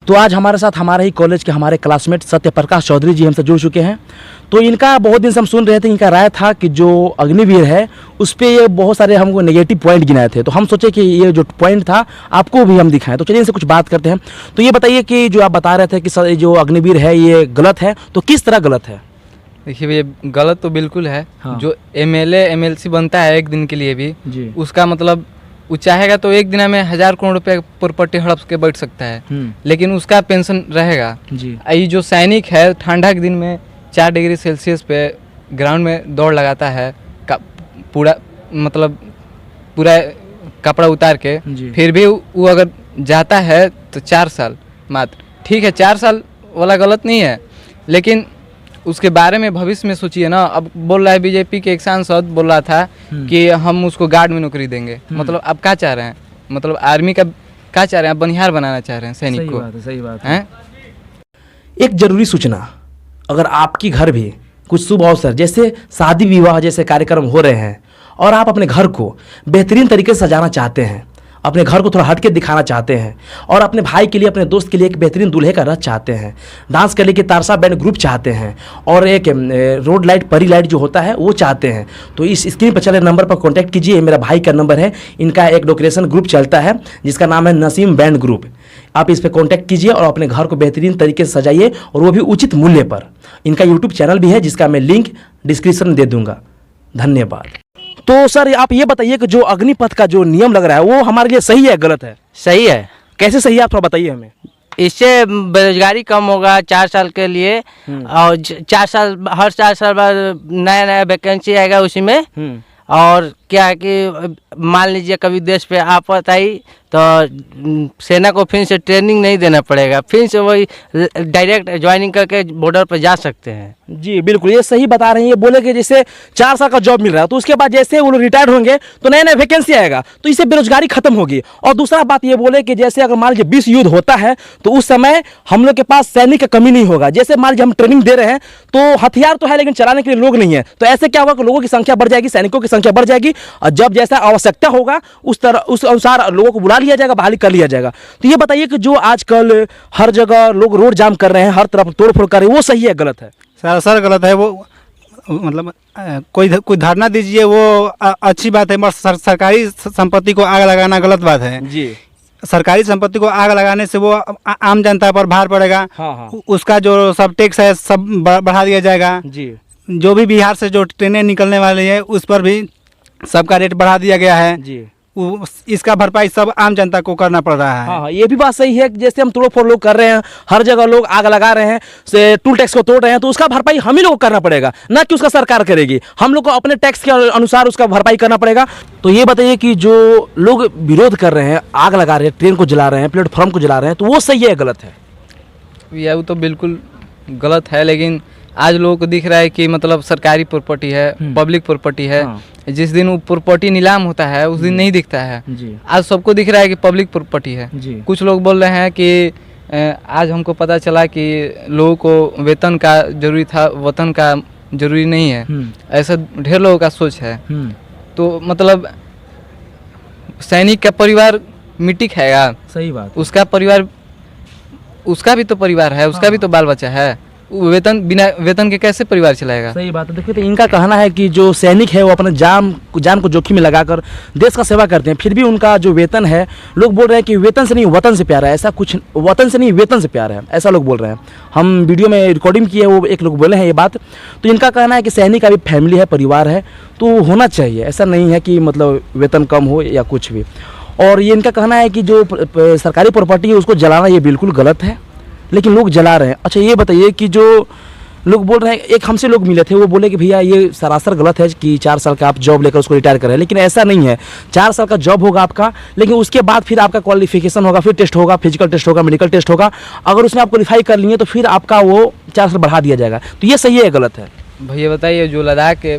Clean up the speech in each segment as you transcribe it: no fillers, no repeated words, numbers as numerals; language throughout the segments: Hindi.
तो आज हमारे साथ हमारे ही कॉलेज के हमारे क्लासमेट सत्य प्रकाश चौधरी जी हमसे जुड़ चुके हैं। तो इनका बहुत दिन से हम सुन रहे थे, इनका राय था कि जो अग्निवीर है उस पर ये बहुत सारे हमको नेगेटिव पॉइंट गिनाए थे। तो हम सोचे कि ये जो पॉइंट था आपको भी हम दिखाएं। तो चलिए इनसे कुछ बात करते हैं। तो ये बताइए कि जो आप बता रहे थे कि जो अग्निवीर है ये गलत है, तो किस तरह गलत है? देखिए ये गलत तो बिल्कुल है। हाँ। जो एमएलए एमएलसी बनता है एक दिन के लिए भी जी। उसका मतलब वो चाहेगा तो एक दिन में 1000 करोड़ रुपए प्रॉपर्टी हड़प के बैठ सकता है, लेकिन उसका पेंशन रहेगा। जी। ये जो सैनिक है ठंडा के दिन में 4 डिग्री सेल्सियस पे ग्राउंड में दौड़ लगाता है, पूरा मतलब पूरा कपड़ा उतार के, फिर भी वो अगर जाता है तो 4 साल मात्र। ठीक है 4 साल वाला गलत नहीं है, लेकिन उसके बारे में भविष्य में सोचिए ना। अब बोल रहा है बीजेपी के एक सांसद बोल रहा था कि हम उसको गार्ड में नौकरी देंगे। मतलब आप क्या चाह रहे हैं? मतलब आर्मी का क्या चाह रहे हैं? आप बनिहार बनाना चाह रहे हैं सैनिक को? सही बात है। एक जरूरी सूचना, अगर आपकी घर भी कुछ शुभ अवसर जैसे शादी विवाह जैसे कार्यक्रम हो रहे हैं और आप अपने घर को बेहतरीन तरीके से सजाना चाहते हैं, अपने घर को थोड़ा हटके दिखाना चाहते हैं और अपने भाई के लिए अपने दोस्त के लिए एक बेहतरीन दूल्हे का रथ चाहते हैं, डांस के लिए कि तारसा बैंड ग्रुप चाहते हैं और एक रोड लाइट परी लाइट जो होता है वो चाहते हैं, तो इस स्क्रीन पर चले नंबर पर कांटेक्ट कीजिए। मेरा भाई का नंबर है। इनका एक डेकोरेशन ग्रुप चलता है जिसका नाम है नसीम बैंड ग्रुप। आप इस पर कांटेक्ट कीजिए और अपने घर को बेहतरीन तरीके से सजाइए और वो भी उचित मूल्य पर। इनका यूट्यूब चैनल भी है जिसका मैं लिंक डिस्क्रिप्शन में दे दूंगा। धन्यवाद। तो सर आप ये बताइए कि जो अग्निपथ का जो नियम लग रहा है वो हमारे लिए सही है गलत है? सही है। कैसे सही है आप थोड़ा बताइए हमें। इससे बेरोजगारी कम होगा 4 साल के लिए, और 4 साल हर 4 साल बाद नया नया वैकेंसी आएगा उसी में। और क्या है कि मान लीजिए कभी देश पे आफत आई तो सेना को फिर से ट्रेनिंग नहीं देना पड़ेगा, फिर से वही डायरेक्ट ज्वाइनिंग करके बॉर्डर पर जा सकते हैं। जी बिल्कुल ये सही बता रहे हैं। ये बोले कि जैसे 4 साल का जॉब मिल रहा है तो उसके बाद जैसे वो लोग रिटायर्ड होंगे तो नया नया वैकेंसी आएगा, तो इससे बेरोजगारी खत्म होगी। और दूसरा बात ये बोले कि जैसे अगर मान लीजिए 20 युद्ध होता है तो उस समय हम लोग के पास सैनिक का कमी नहीं होगा। जैसे मान लीजिए हम ट्रेनिंग दे रहे हैं तो हथियार तो है लेकिन चलाने के लिए लोग नहीं है, तो ऐसे क्या होगा कि लोगों की संख्या बढ़ जाएगी, सैनिकों की संख्या बढ़ जाएगी और जब जैसा आवश्यकता होगा उस अनुसार लोगों को बुला लिया जाएगा, बहाली कर लिया जाएगा। तो ये बताइए कि जो आजकल हर जगह लोग रोड जाम कर रहे हैं, हर तरफ तोड़फोड़ कर रहे हैं, वो सही है गलत है? सर गलत है। वो मतलब कोई धारणा दीजिए वो अच्छी बात है, मगर सरकारी संपत्ति को आग लगाना गलत बात है जी। सरकारी संपत्ति को आग लगाने से वो आम जनता पर भार पड़ेगा। हाँ। उसका जो सब टैक्स है सब बढ़ा दिया जाएगा जी। जो भी बिहार से जो ट्रेनें निकलने वाली है उस पर भी सबका रेट बढ़ा दिया गया है जी। इसका भरपाई सब आम जनता को करना पड़ रहा है। हाँ ये भी बात सही है। जैसे हम तोड़फोड़ लोग कर रहे हैं, हर जगह लोग आग लगा रहे हैं, से टूल टैक्स को तोड़ रहे हैं, तो उसका भरपाई हम ही लोग को करना पड़ेगा, ना कि उसका सरकार करेगी। हम लोग को अपने टैक्स के अनुसार उसका भरपाई करना पड़ेगा। तो ये बताइए कि जो लोग विरोध कर रहे हैं, आग लगा रहे हैं, ट्रेन को जला रहे हैं, प्लेटफॉर्म को जला रहे हैं, तो वो सही है गलत है? यह वो तो बिल्कुल गलत है, लेकिन आज लोगों को दिख रहा है कि मतलब सरकारी प्रॉपर्टी है, पब्लिक प्रॉपर्टी है। जिस दिन वो प्रॉपर्टी नीलाम होता है उस दिन नहीं दिखता है जी। आज सबको दिख रहा है कि पब्लिक प्रॉपर्टी है जी। कुछ लोग बोल रहे हैं कि आज हमको पता चला कि लोगों को वेतन का जरूरी था, वतन का जरूरी नहीं है। ऐसा ढेर लोगों का सोच है। तो मतलब सैनिक का परिवार मिट्टी खाएगा, सही बात। उसका परिवार, उसका भी तो परिवार है, उसका भी तो बाल बच्चा है। वेतन, बिना वेतन के कैसे परिवार चलाएगा? सही बात है। देखिए तो इनका कहना है कि जो सैनिक है वो अपने जान को जोखिम में लगाकर देश का सेवा करते हैं, फिर भी उनका जो वेतन है, लोग बोल रहे हैं कि वेतन से नहीं वतन से प्यार है। ऐसा कुछ, वतन से नहीं वेतन से प्यार है, ऐसा लोग बोल रहे हैं। हम वीडियो में रिकॉर्डिंग किए, वो एक लोग बोले हैं ये बात। तो इनका कहना है कि सैनिक का भी फैमिली है, परिवार है, तो होना चाहिए। ऐसा नहीं है कि मतलब वेतन कम हो या कुछ भी। और ये इनका कहना है कि जो सरकारी प्रॉपर्टी है उसको जलाना ये बिल्कुल गलत है, लेकिन लोग जला रहे हैं। अच्छा ये बताइए कि जो लोग बोल रहे हैं, एक हमसे लोग मिले थे, वो बोले कि भैया ये सरासर गलत है कि 4 साल का आप जॉब लेकर उसको रिटायर करें, लेकिन ऐसा नहीं है। 4 साल का जॉब होगा आपका, लेकिन उसके बाद फिर आपका क्वालिफिकेशन होगा, फिर टेस्ट होगा, फिजिकल टेस्ट होगा, मेडिकल टेस्ट होगा। अगर उसमें आप क्वालिफाई कर लिए तो फिर आपका वो 4 साल बढ़ा दिया जाएगा। तो ये सही है गलत है? भैया बताइए, जो लद्दाख के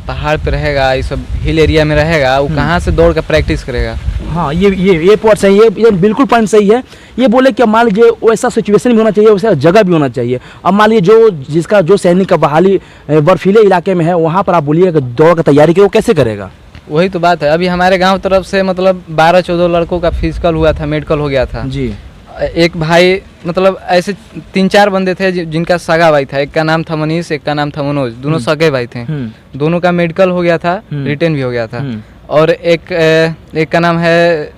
पहाड़ पे रहेगा, ये सब हिल एरिया में रहेगा, वो कहाँ से दौड़ कर प्रैक्टिस करेगा? हाँ ये पॉइंट सही है, ये बिल्कुल पॉइंट सही है। ये बोले कि मान लीजिए वैसा सिचुएशन भी होना चाहिए, वैसा जगह भी होना चाहिए। अब मान लीजिए जो सैनिक का बहाली बर्फीले इलाके में है, वहाँ पर आप बोलिए दौड़ की तैयारी की, वो कैसे करेगा? वही तो बात है। अभी हमारे गांव तरफ से मतलब 12-14 लड़कों का फिजिकल हुआ था, मेडिकल हो गया था जी। एक भाई मतलब ऐसे 3-4 बंदे थे जिनका सगा भाई था। एक का नाम था मनीष, एक का नाम था मनोज, दोनों सगे भाई थे। दोनों का मेडिकल हो गया था, रिटर्न भी हो गया था। और एक का नाम है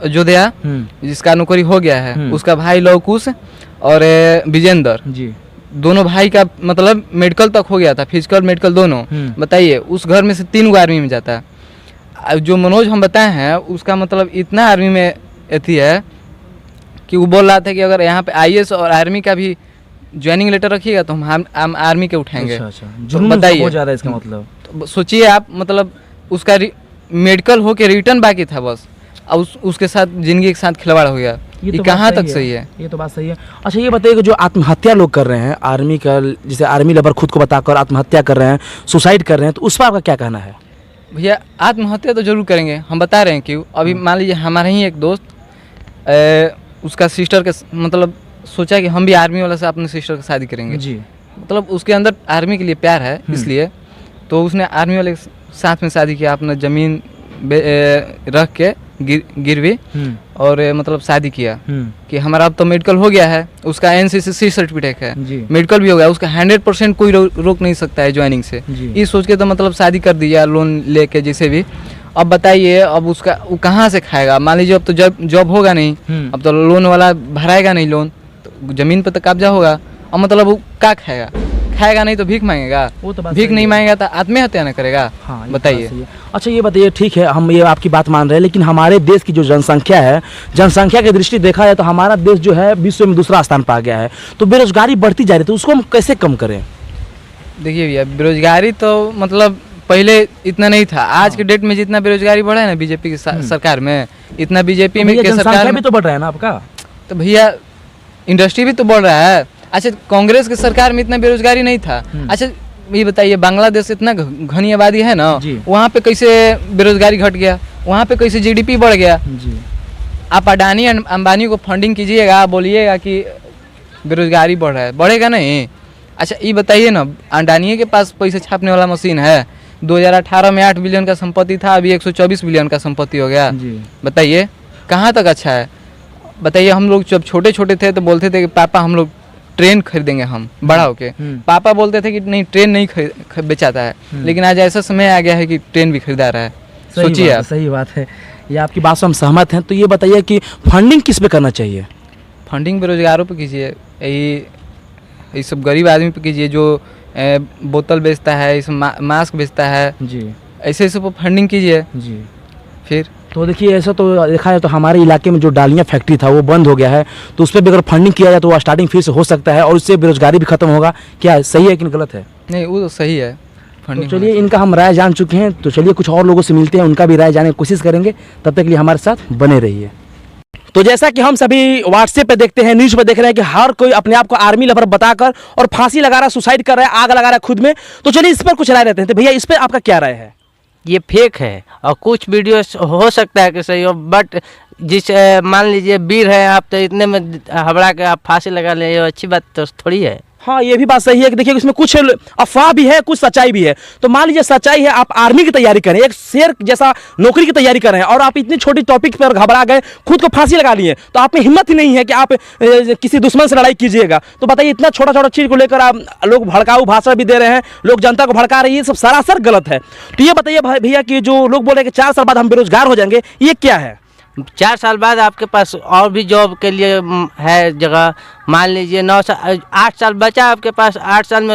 जोधया, जिसका नौकरी हो गया है। उसका भाई लवकुश और विजेंद्र जी, दोनों भाई का मतलब मेडिकल तक हो गया था, फिजिकल मेडिकल दोनों। बताइए, उस घर में से 3 गो आर्मी में जाता है। जो मनोज हम बताए हैं उसका मतलब इतना आर्मी में अथी है कि वो बोल रहा था कि अगर यहाँ पे IAS और आर्मी का भी ज्वाइनिंग लेटर रखिएगा तो हम आर्मी के उठाएंगे। तो बताइए जा रहा है इसका मतलब। तो सोचिए आप, मतलब उसका मेडिकल हो के रिटर्न बाकी था बस, अब उसके साथ जिंदगी के साथ खिलवाड़ हो गया। ये कहाँ तक सही है? ये तो बात सही है। अच्छा ये बताइए कि जो आत्महत्या लोग कर रहे हैं, आर्मी का जैसे आर्मी लवर खुद को बताकर आत्महत्या कर रहे हैं, सुसाइड कर रहे हैं, तो उस पर आपका क्या कहना है? भैया आत्महत्या तो जरूर करेंगे, हम बता रहे हैं क्यों। अभी मान लीजिए हमारा ही एक दोस्त उसका सिस्टर के मतलब सोचा कि हम भी आर्मी वाला से अपने सिस्टर की शादी करेंगे जी, मतलब उसके अंदर आर्मी के लिए प्यार है इसलिए, तो उसने आर्मी वाले के साथ में शादी किया, अपना ज़मीन रख के गिरवी और मतलब शादी किया कि हमारा अब तो मेडिकल हो गया है, उसका NCC सर्टिफिकेट है, मेडिकल भी हो गया, उसका 100% कोई रोक नहीं सकता है ज्वाइनिंग से। ये सोच के तो मतलब शादी कर दिया लोन लेके जैसे भी। अब बताइए, अब उसका वो कहाँ से खाएगा? मान लीजिए अब तो जॉब होगा नहीं, अब तो लोन वाला भराएगा नहीं लोन, तो ज़मीन पर तो कब्जा होगा। अब मतलब वो क्या खाएगा? खाएगा नहीं तो भीख मांगेगा, वो तो भीख नहीं मांगेगा तो आत्महत्या न करेगा। हाँ, बताइए। अच्छा ये बताइए, ठीक है हम ये आपकी बात मान रहे हैं, लेकिन हमारे देश की जो जनसंख्या है, जनसंख्या की दृष्टि देखा जाए तो हमारा देश जो है विश्व में दूसरा स्थान पर आ गया है, तो बेरोजगारी बढ़ती जा रही है, तो उसको हम कैसे कम करें? देखिए भैया, बेरोजगारी तो मतलब पहले इतना नहीं था। आज के डेट में जितना बेरोजगारी बढ़ा है ना बीजेपी की सरकार में, इतना बीजेपी में सरकार भी तो बढ़ रहा है ना आपका, तो भैया इंडस्ट्री भी तो बढ़ रहा है। अच्छा कांग्रेस की सरकार में इतना बेरोजगारी नहीं था। अच्छा ये बताइए, बांग्लादेश इतना घनी आबादी है ना, वहाँ पे कैसे बेरोजगारी घट गया, वहाँ पे कैसे GDP बढ़ गया? आप अडानी अंबानी को फंडिंग कीजिएगा, बोलिएगा कि बेरोजगारी बढ़ रहा है, बढ़ेगा नहीं। अच्छा ये बताइए ना, अडानी के पास पैसे छापने वाला मशीन है, 2018 में 8 बिलियन का संपत्ति था, अभी 124 बिलियन का संपत्ति हो गया। बताइए कहाँ तक अच्छा है? बताइए, हम लोग जब छोटे छोटे थे तो बोलते थे कि पापा हम लोग ट्रेन खरीदेंगे हम बड़ा होके, पापा बोलते थे कि नहीं ट्रेन नहीं बेचाता है, लेकिन आज ऐसा समय आ गया है कि ट्रेन भी खरीदा रहा है। सोचिए आप। सही बात है, ये आपकी बात से हम सहमत हैं। तो ये बताइए कि फंडिंग किस पे करना चाहिए? फंडिंग बेरोजगारों पे कीजिए, यही सब गरीब आदमी पे कीजिए, जो बोतल बेचता है, इस मास्क बेचता है जी, ऐसे सब फंडिंग कीजिए जी। फिर तो देखिए, ऐसा तो देखा जाए तो हमारे इलाके में जो डालियाँ फैक्ट्री था वो बंद हो गया है, तो उस पर भी अगर फंडिंग किया जाए तो वो स्टार्टिंग फिर से हो सकता है और उससे बेरोजगारी भी खत्म होगा। क्या सही है कि गलत है? नहीं, वो तो सही है फंडिंग। तो चलिए, इनका हम राय जान चुके हैं, तो चलिए कुछ और लोगों से मिलते हैं, उनका भी राय जानने की कोशिश करेंगे। तब तक के लिए हमारे साथ बने रहिए। तो जैसा कि हम सभी व्हाट्सएप पे देखते हैं, न्यूज़ पे देख रहे हैं कि हर कोई अपने आप को आर्मी लवर बताकर और फांसी लगा रहा है, सुसाइड कर रहा है, आग लगा रहा है खुद में। तो चलिए इस पर कुछ राय रहते हैं। तो भैया इस पर आपका क्या राय है? ये फेक है और कुछ वीडियोस हो सकता है कि सही हो, बट जिस मान लीजिए वीर है आप, तो इतने में हबड़ा के आप फांसी लगा ले, ये अच्छी बात तो थोड़ी है। हाँ, ये भी बात सही है कि देखिए इसमें कुछ अफवाह भी है, कुछ सच्चाई भी है। तो मान लीजिए सच्चाई है, आप आर्मी की तैयारी करें, एक शेर जैसा नौकरी की तैयारी कर रहे हैं और आप इतनी छोटी टॉपिक पर घबरा गए, खुद को फांसी लगा लिए, तो आप में हिम्मत ही नहीं है कि आप किसी दुश्मन से लड़ाई कीजिएगा। तो बताइए, इतना छोटा छोटा चीज़ को लेकर आप लोग भड़काऊ भाषण भी दे रहे हैं, लोग जनता को भड़का रहे हैं, ये सब सरासर गलत है। तो ये बताइए भैया कि जो लोग बोल रहे हैं कि 4 साल बाद हम बेरोजगार हो जाएंगे, ये क्या है? 4 साल बाद आपके पास और भी जॉब के लिए है जगह। मान लीजिए 8 साल बचा आपके पास, 8 साल में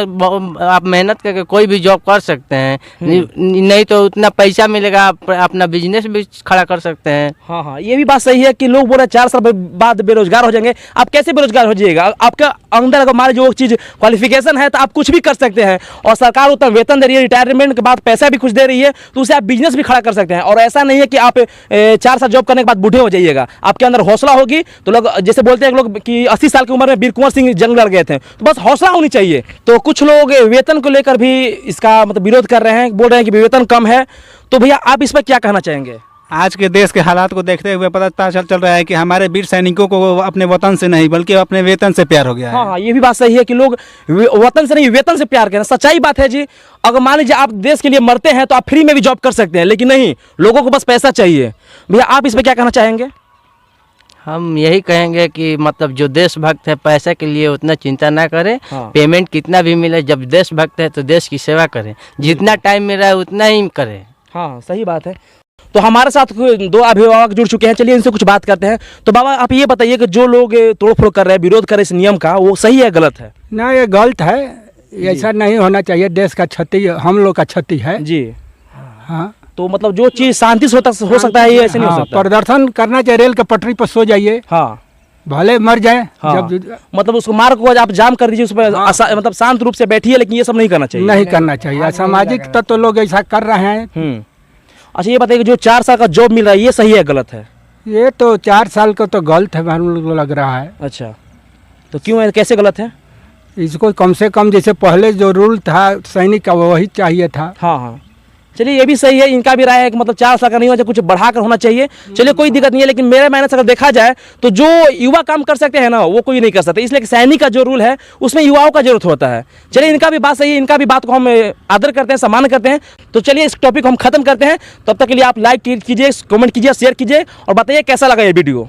आप मेहनत करके कोई भी जॉब कर सकते हैं। नहीं तो उतना पैसा मिलेगा, आप अपना बिजनेस भी खड़ा कर सकते हैं। हाँ हाँ, ये भी बात सही है कि लोग बोल रहे हैं 4 साल बाद बेरोजगार हो जाएंगे। आप कैसे बेरोजगार हो जाइएगा? आपका अंदर अगर मान लीजिए वो चीज़ क्वालिफिकेशन है तो आप कुछ भी कर सकते हैं, और सरकार उतना वेतन दे रही है, रिटायरमेंट के बाद पैसा भी कुछ दे रही है, तो उसे आप बिजनेस भी खड़ा कर सकते हैं। और ऐसा नहीं है कि आप 4 साल जॉब करने के बाद बूढ़े हो जाइएगा। आपके अंदर हौसला होगी तो लोग जैसे बोलते हैं लोग कि 80 साल की उम्र में वीर कुंवर सिंह जंग लड़ गए थे, तो बस हौसला होनी चाहिए। तो कुछ लोग वेतन को लेकर भी इसका मतलब विरोध कर रहे हैं, बोल रहे हैं कि वेतन कम है। तो भैया आप इस पर क्या कहना चाहेंगे? आज के देश के हालात को देखते हुए पता चल रहा है कि हमारे वीर सैनिकों को अपने वतन से नहीं बल्कि अपने वेतन से प्यार हो गया है। हाँ, ये भी बात सही है कि लोग वतन से नहीं वेतन से प्यार करें। सच्चाई बात है जी। अगर मान लीजिए आप देश के लिए मरते हैं तो आप फ्री में भी जॉब कर सकते हैं, लेकिन नहीं, लोगों को बस पैसा चाहिए। भैया आप इस पर क्या कहना चाहेंगे? हम यही कहेंगे कि मतलब जो देशभक्त है पैसे के लिए उतना चिंता ना करें। हाँ। पेमेंट कितना भी मिले, जब देशभक्त है तो देश की सेवा करें, जितना टाइम मिल रहा है उतना ही करें। हाँ सही बात है। तो हमारे साथ दो अभिभावक जुड़ चुके हैं, चलिए इनसे कुछ बात करते हैं। तो बाबा आप ये बताइए कि जो लोग तोड़फोड़ कर रहे हैं, विरोध कर रहे हैं इस नियम का, वो सही है गलत है? ना ये गलत है, ऐसा नहीं होना चाहिए। देश का क्षति हम लोग का क्षति है जी। हाँ। तो मतलब जो चीज शांति से हो सकता है ये ऐसे नहीं हो हाँ, सकता। प्रदर्शन करना चाहिए, रेल के पटरी पर सो जाइए, हाँ भले मर जाए। हाँ। जब मतलब उसको मार्ग को आप जाम कर दीजिए, उस पर मतलब शांत रूप से बैठिए, लेकिन ये सब नहीं करना चाहिए। नहीं करना चाहिए। असामाजिक तत्व लोग ऐसा कर रहे हैं। अच्छा ये बताइए कि जो 4 साल का जॉब मिल रहा है ये सही है गलत है? ये तो 4 साल का तो गलत है, हम लोग को लग रहा है। अच्छा तो क्यों है, कैसे गलत है? इसको कम से कम जैसे पहले जो रूल था सैनिक का वही चाहिए था। हाँ हाँ चलिए ये भी सही है, इनका भी राय है कि मतलब 4 साल का नहीं होना चाहिए, कुछ बढ़ाकर होना चाहिए। चलिए कोई दिक्कत नहीं है, लेकिन मेरे मायने से अगर देखा जाए तो जो युवा काम कर सकते हैं ना वो कोई नहीं कर सकते, इसलिए कि सैनिक का जो रूल है उसमें युवाओं का जरूरत होता है। चलिए इनका भी बात सही है, इनका भी बात को हम आदर करते हैं, सम्मान करते हैं। तो चलिए इस टॉपिक को हम खत्म करते हैं, तब तक के लिए आप लाइक कीजिए, कमेंट कीजिए, शेयर कीजिए और बताइए कैसा लगा ये वीडियो।